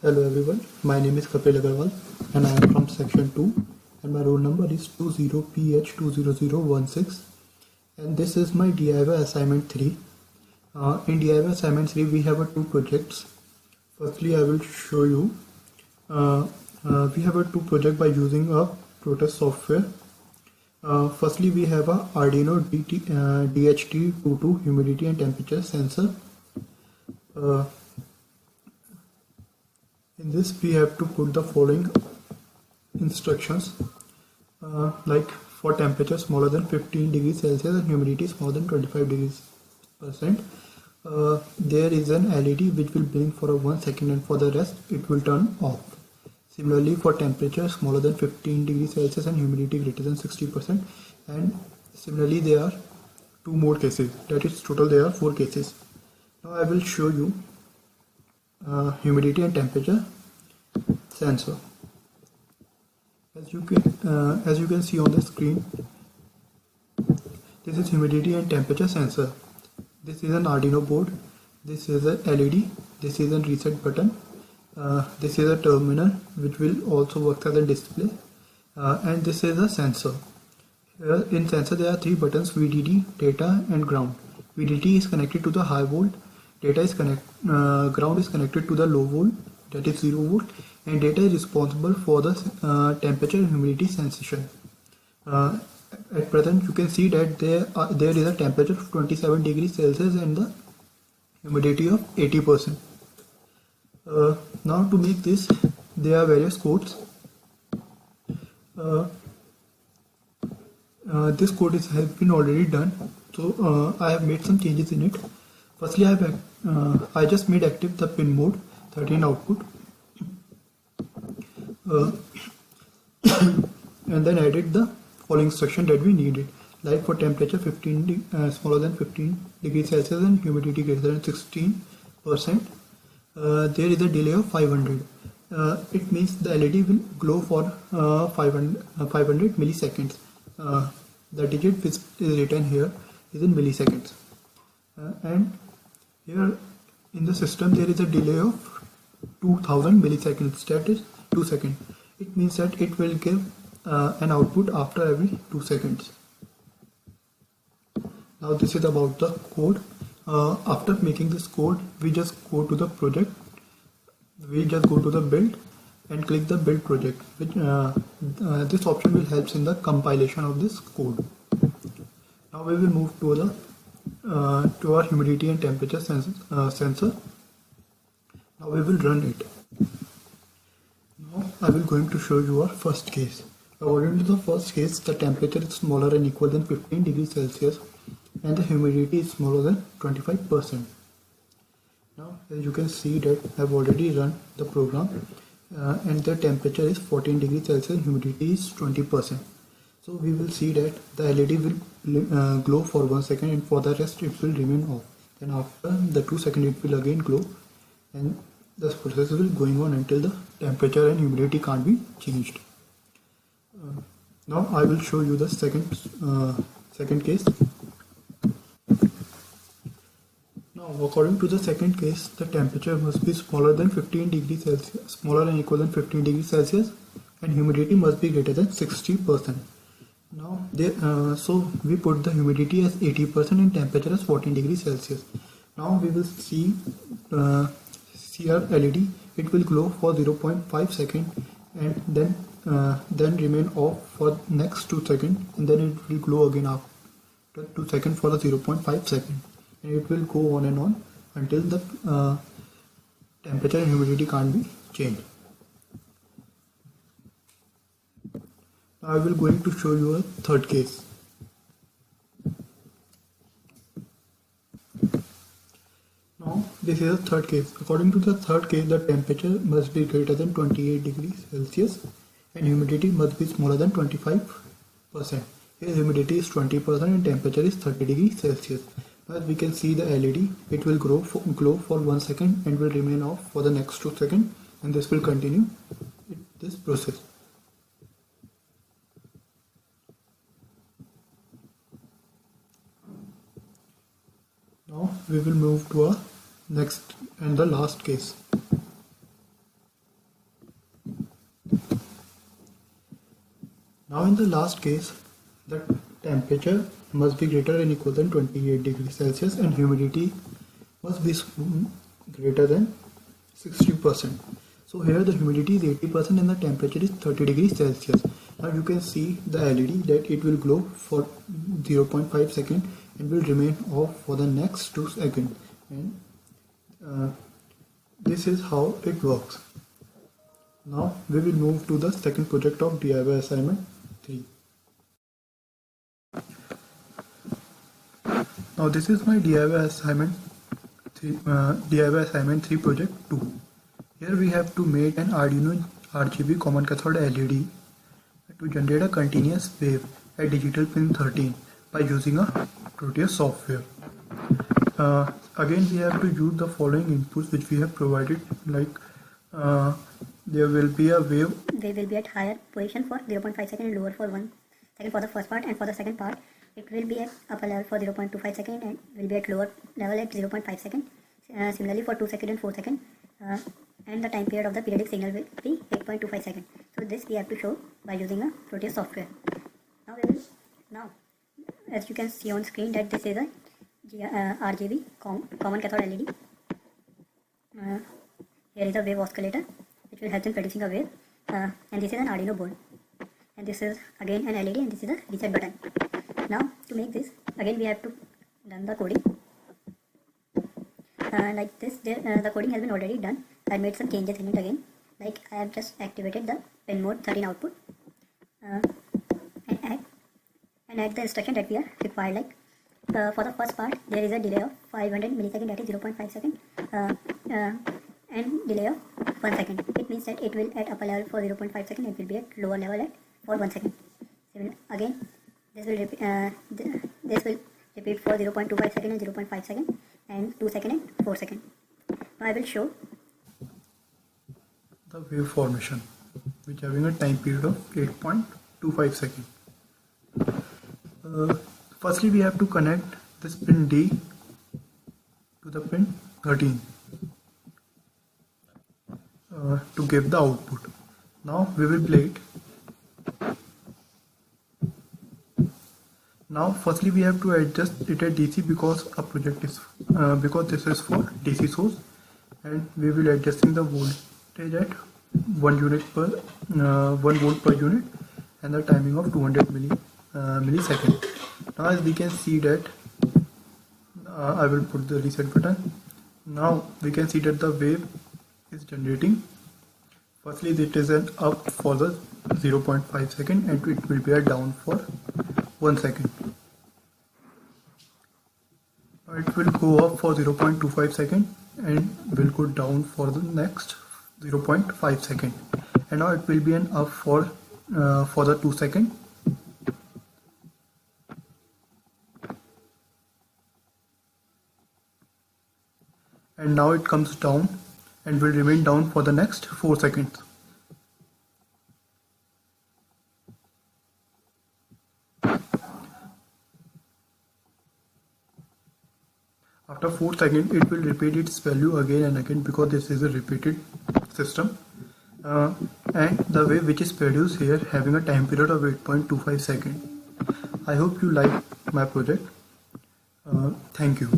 Hello everyone, my name is Kapil Agarwal and I am from section 2 and my roll number is 20PH20016 and this is my DIY assignment 3. In DIY assignment 3 we have two projects. Firstly I will show you, we have two projects by using a Protest software. Firstly we have a Arduino DHT22 humidity and temperature sensor. In this we have to put the following instructions, like for temperature smaller than 15 degrees Celsius and humidity smaller than 25 degrees percent, there is an LED which will blink for 1 second and for the rest it will turn off. Similarly for temperature smaller than 15 degrees Celsius and humidity greater than 60%, and similarly there are two more cases, that is total there are 4 cases. Now I will show you humidity and temperature sensor. As you can see on the screen, this is humidity and temperature sensor. This is an Arduino board. This is a LED. This is a reset button. This is a terminal which will also work as a display, and this is a sensor. Here in sensor there are 3 buttons: VDD, data and ground. VDD is connected to the high volt, ground is connected to the low volt, that is 0 volt, and data is responsible for the temperature and humidity sensation. At present you can see that there is a temperature of 27 degrees Celsius and the humidity of 80%. Now to make this there are various codes. This code has been already done, so I have made some changes in it. Firstly I just made active the pin mode 13 output, and then added the following instruction that we needed, like for temperature smaller than 15 degrees Celsius and humidity greater than 16%, there is a delay of 500. It means the LED will glow for 500 milliseconds. The digit which is written here is in milliseconds, and here in the system there is a delay of 2000 milliseconds, that is 2 seconds. It means that it will give an output after every 2 seconds. Now this is about the code. After making this code, we just go to the project, we just go to the build and click the build project, which this option will help in the compilation of this code. Now we will move to our humidity and temperature sensor. Now we will run it. Now I will going to show you our first case. According to the first case, the temperature is smaller and equal than 15 degrees Celsius and the humidity is smaller than 25%. Now as you can see that I have already run the program, and the temperature is 14 degrees Celsius and humidity is 20%. So we will see that the LED will glow for 1 second and for the rest it will remain off. Then after the 2 seconds it will again glow, and this process will going on until the temperature and humidity can't be changed. Now I will show you the second case. Now according to the second case, the temperature must be smaller than 15 degrees Celsius, smaller and equal than 15 degrees Celsius, and humidity must be greater than 60%. Now so we put the humidity as 80% and temperature as 14 degrees Celsius. Now we will see our LED. It will glow for 0.5 seconds and then remain off for next 2 seconds, and then it will glow again after 2 seconds for the 0.5 seconds, and it will go on and on until the temperature and humidity can't be changed. Now I will going to show you a third case. Now this is a third case. According to the third case, the temperature must be greater than 28 degrees Celsius and humidity must be smaller than 25%. Here humidity is 20% and temperature is 30 degrees Celsius. Now as we can see the LED, it will glow for 1 second and will remain off for the next 2 seconds, and this will continue this process. Now we will move to our next and the last case. Now in the last case, the temperature must be greater than or equal than 28 degrees Celsius and humidity must be greater than 60%. So here the humidity is 80% and the temperature is 30 degrees Celsius. Now you can see the LED that it will glow for 0.5 seconds and will remain off for the next 2 seconds. And this is how it works. Now we will move to the second project of DIY assignment 3. Now this is my DIY assignment 3 project 2. Here we have to make an Arduino RGB common cathode LED to generate a continuous wave at digital pin 13 by using a Proteus software. Again we have to use the following inputs which we have provided, like there will be a wave. They will be at higher position for 0.5 second and lower for 1 second for the first part, and for the second part it will be at upper level for 0.25 second and will be at lower level at 0.5 second. Similarly for 2 second and 4 second, and the time period of the periodic signal will be 8.25 seconds. So this we have to show by using a Proteus software. Now as you can see on screen that this is a RGB common cathode LED. Here is a wave oscillator which will help in producing a wave, and this is an Arduino board, and this is again an LED, and this is a reset button. Now to make this, again we have to run the coding. Like this, the coding has been already done. I made some changes in it again, like I have just activated the pin mode 13 output, and add the instruction that we are required. Like for the first part there is a delay of 500 milliseconds, that is 0.5 second, and delay of 1 second. It means that it will at upper level for 0.5 second, it will be at lower level for 1 second. Again this will repeat for 0.25 second and 0.5 second and 2 second and 4 second. Now I will show the wave formation which having a time period of 8.25 seconds. Firstly we have to connect this pin D to the pin 13 to give the output. Now we will play it. Now firstly we have to adjust it at DC because a project is because this is for DC source, and we will adjusting the voltage at 1 volt per unit and the timing of 200 milliseconds. Now as we can see that I will put the reset button. Now we can see that the wave is generating. Firstly it is an up for the 0.5 second and it will be a down for 1 second. Now it will go up for 0.25 second and will go down for the next 0.5 second, and now it will be an up for the 2 second. And now it comes down and will remain down for the next 4 seconds. After 4 seconds it will repeat its value again and again because this is a repeated system, and the wave which is produced here having a time period of 8.25 seconds. I hope you like my project. Thank you.